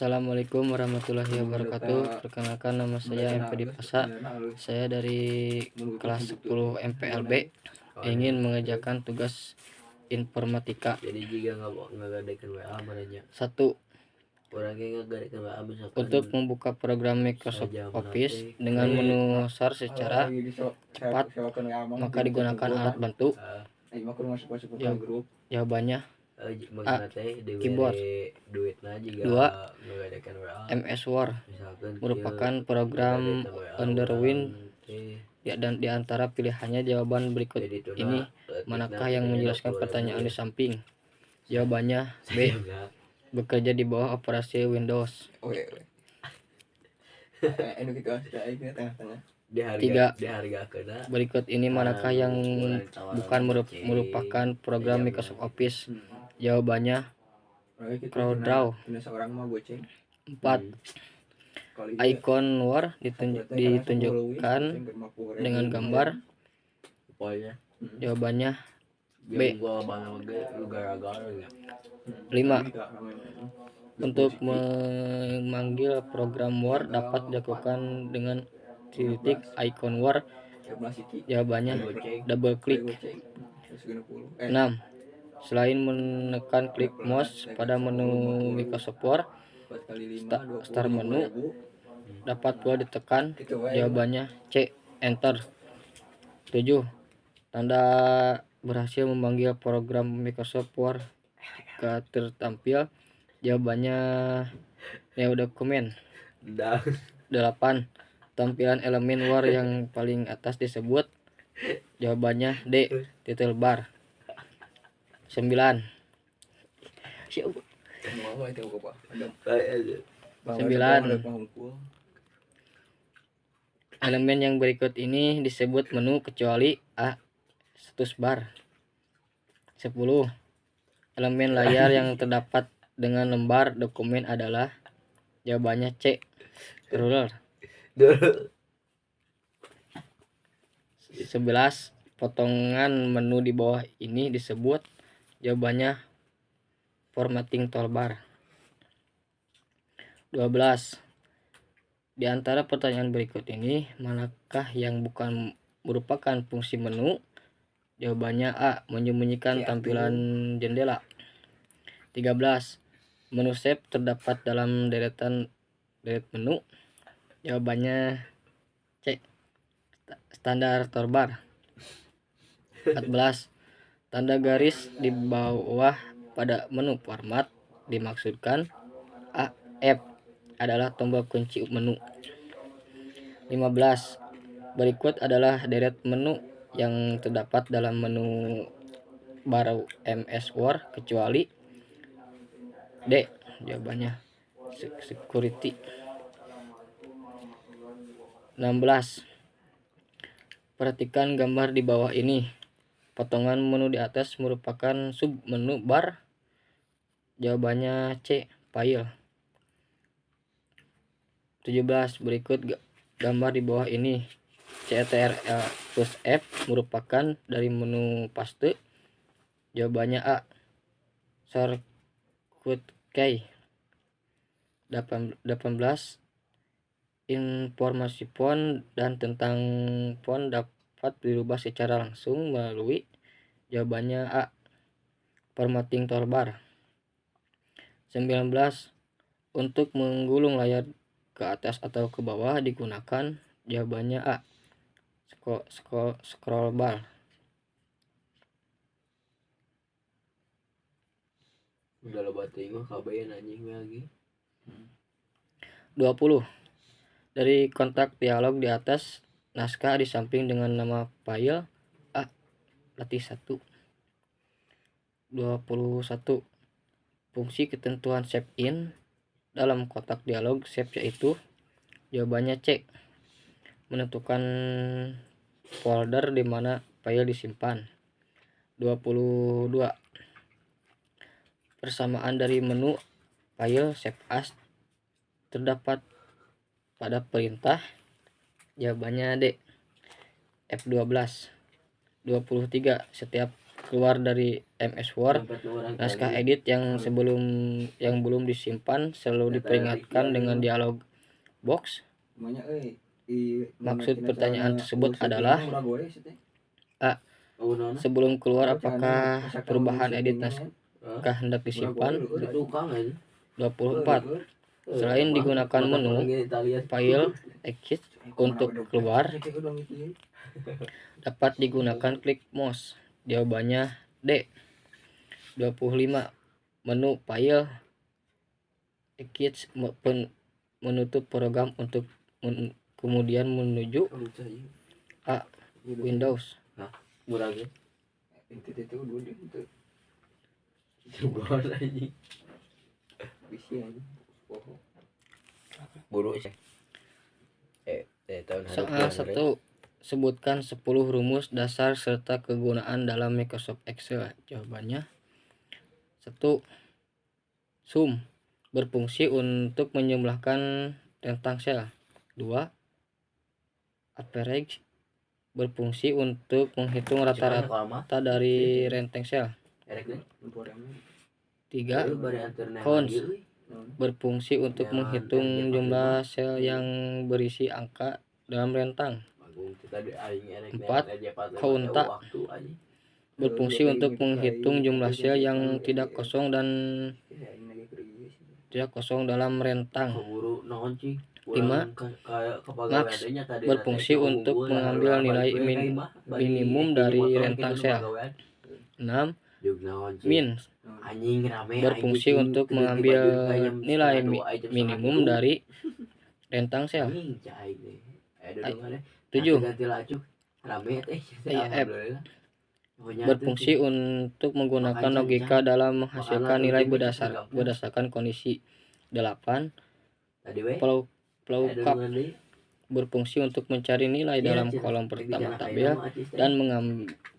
Assalamualaikum warahmatullahi wabarakatuh. Perkenalkan, nama saya MP Dipasa. Saya dari kelas 10 MPLB ingin mengerjakan tugas informatika. Jadi jika nggak WA banyak. 1. Orangnya nggak WA misalkan Untuk membuka program Microsoft Office dengan menu start secara cepat, maka digunakan alat bantu. Jawabannya A. Keyboard. 2. MS Word merupakan program Underwind dan di antara pilihannya jawaban berikut ini manakah yang menjelaskan pertanyaan di samping? Jawabannya B. Bekerja di bawah operasi Windows. 3. Berikut ini manakah yang bukan merupakan program Microsoft Office? Jawabannya CorelDRAW. 4. Icon Word ditunjukkan dengan gambar. Jawabannya B. 5. Untuk memanggil program Word dapat dilakukan dengan titik icon Word. Jawabannya double klik. 6. Selain menekan klik mouse pada menu Microsoft Word, start menu dapat pula ditekan. Jawabannya C. Enter. 7. Tanda berhasil memanggil program Microsoft Word gak tertampil. Jawabannya New Document. 8. Tampilan elemen Word yang paling atas disebut. Jawabannya D. Title bar. 9. Elemen yang berikut ini disebut menu kecuali A. Status bar. 10. Elemen layar yang terdapat dengan lembar dokumen adalah. Jawabannya C. Ruler. 11. Potongan menu di bawah ini disebut. Jawabannya formatting toolbar. 12. Di antara pertanyaan berikut ini manakah yang bukan merupakan fungsi menu? Jawabannya A. Menyembunyikan tampilan jendela. 13. Menu save terdapat dalam deretan menu. Jawabannya C. Standar toolbar. 14. Tanda garis di bawah pada menu format dimaksudkan. A. F adalah tombol kunci menu. 15. Berikut adalah deret menu yang terdapat dalam menu bar MS Word kecuali. D. Jawabannya security. 16. Perhatikan gambar di bawah ini. Potongan menu di atas merupakan sub menu bar. Jawabannya C. File. 17. Berikut gambar di bawah ini. CTRL plus F merupakan dari menu paste. Jawabannya A. Shortcut key. 18. Informasi font dan tentang font dapat dirubah secara langsung melalui. Jawabannya A. Formatting toolbar. 19. Untuk menggulung layar ke atas atau ke bawah digunakan. Jawabannya A. Scroll bar. Udah lo batin mah kabayan anjing lagi. 20. Dari kontak dialog di atas naskah di samping dengan nama file. A. Latih 1. 21. Fungsi ketentuan save in dalam kotak dialog save yaitu. Jawabannya C. Menentukan folder di mana file disimpan. 22. Persamaan dari menu file save as terdapat pada perintah. Jawabannya D. F12. 23. Setiap keluar dari MS Word. Naskah edit yang belum disimpan selalu diperingatkan dengan dialog box. Maksud pertanyaan tersebut adalah A. Sebelum keluar, apakah perubahan edit naskah hendak disimpan? 24. Selain digunakan menu file exit untuk keluar, dapat digunakan klik mouse. Jawabannya D. 25. Menu file exit menutup program untuk kemudian menuju A. Windows. Soal 1. Sebutkan 10 rumus dasar serta kegunaan dalam Microsoft Excel. Jawabannya 1. Sum berfungsi untuk menjumlahkan rentang sel. 2. Average berfungsi untuk menghitung rata-rata dari rentang sel. 3. Counts berfungsi untuk menghitung jumlah sel yang berisi angka dalam rentang. 4. Counta berfungsi untuk menghitung jumlah sel yang tidak kosong dalam rentang. 5. Max berfungsi untuk mengambil nilai minimum dari rentang sel. 6. Min berfungsi untuk mengambil nilai minimum dari rentang sel. 7. IF berfungsi untuk menggunakan logika dalam menghasilkan nilai berdasarkan kondisi. 8. Plowcap berfungsi untuk mencari nilai dalam kolom pertama tabel dan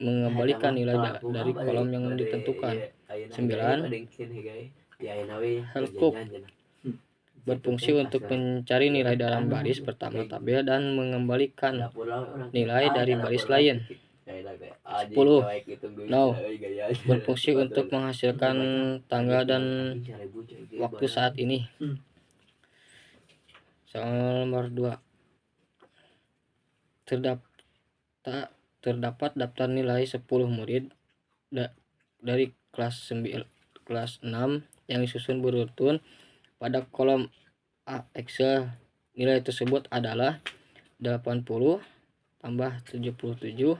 mengembalikan nilai dari kolom yang ditentukan. 9. Helkup berfungsi untuk mencari nilai dalam baris pertama tabel dan mengembalikan nilai dari baris lain. 10. Now berfungsi untuk menghasilkan tanggal dan waktu saat ini. Soal nomor 2. Terdapat daftar nilai 10 murid dari kelas 6 yang disusun beruntun pada kolom A Excel. Nilai tersebut adalah 80 tambah 77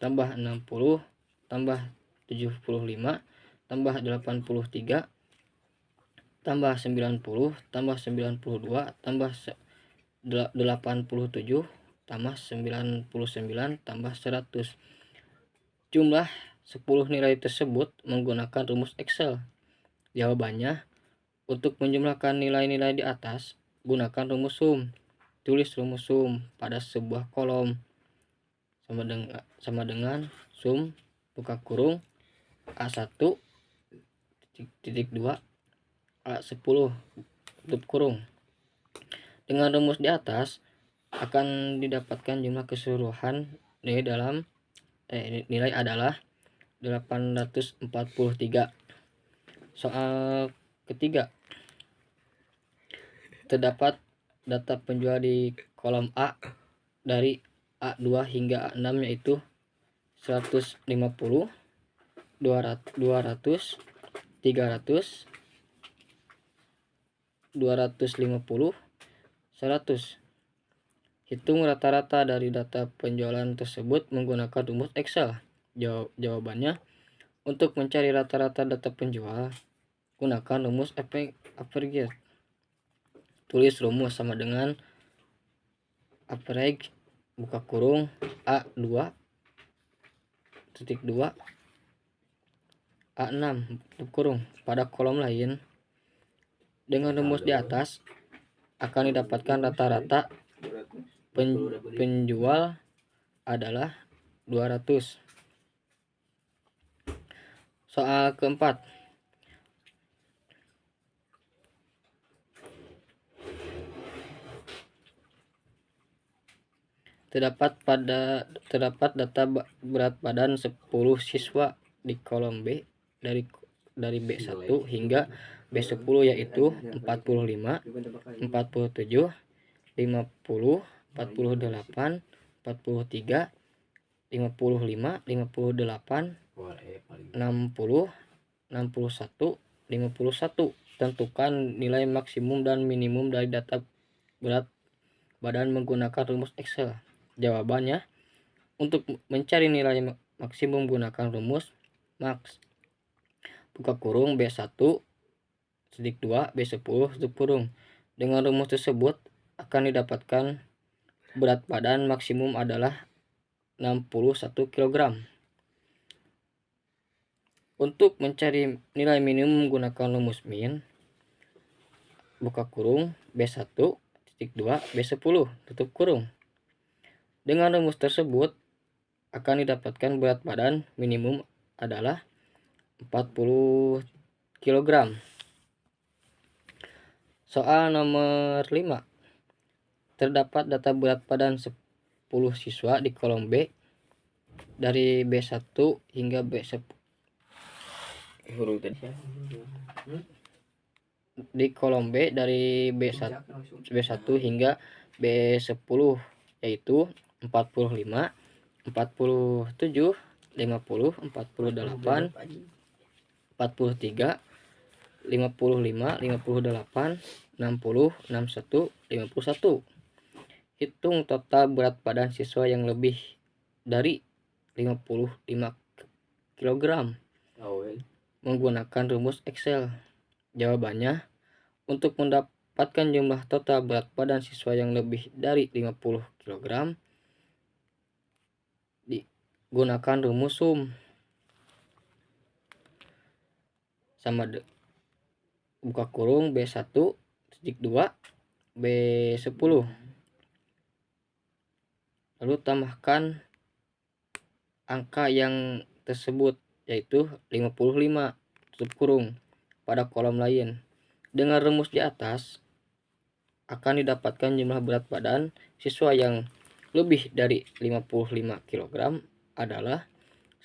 tambah 60 tambah 75 tambah 83 tambah 90 tambah 92 tambah 87 tambah 99 tambah 100. Jumlah 10 nilai tersebut menggunakan rumus Excel. Jawabannya, untuk menjumlahkan nilai-nilai di atas, gunakan rumus sum. Tulis rumus sum pada sebuah kolom sama dengan sum buka kurung A1 titik 2 A10 tutup kurung. Dengan rumus di atas akan didapatkan jumlah keseluruhan nilai adalah 843. Soal ketiga. Terdapat data penjual di kolom A dari A2 hingga A6 yaitu 150, 200, 300, 250, 100. Hitung rata-rata dari data penjualan tersebut menggunakan rumus Excel. Jawabannya, untuk mencari rata-rata data penjual, gunakan rumus average. Tulis rumus sama dengan average buka kurung A2 titik 2 A6 tutup kurung pada kolom lain. Dengan rumus di atas akan didapatkan rata-rata penjual adalah 200. Soal keempat. Terdapat data berat badan 10 siswa di kolom B dari B1 hingga B10 yaitu 45, 47, 50, 48, 43, 55, 58, 60, 61, 51. Tentukan nilai maksimum dan minimum dari data berat badan menggunakan rumus Excel. Jawabannya, untuk mencari nilai maksimum gunakan rumus max buka kurung B1 titik 2 B10 tutup kurung. Dengan rumus tersebut akan didapatkan berat badan maksimum adalah 61 kg. Untuk mencari nilai minimum menggunakan rumus min buka kurung B1 titik 2 B10 tutup kurung. Dengan rumus tersebut akan didapatkan berat badan minimum adalah 40 kg. Soal nomor 5. Terdapat data berat badan 10 siswa di kolom B dari B1 hingga B10. Di kolom B dari B1 hingga B10 yaitu 45, 47, 50, 48, 43, 55, 58, 60, 61, 51. Hitung total berat badan siswa yang lebih dari 55 kg menggunakan rumus Excel. Jawabannya, untuk mendapatkan jumlah total berat badan siswa yang lebih dari 50 kg digunakan rumus sum sama buka kurung B1 titik 2 B10, lalu tambahkan angka yang tersebut yaitu 55 tutup kurung pada kolom lain. Dengan rumus di atas akan didapatkan jumlah berat badan siswa yang lebih dari 55 kg adalah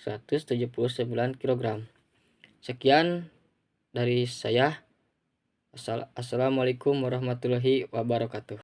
179 kg. Sekian dari saya. Assalamualaikum warahmatullahi wabarakatuh.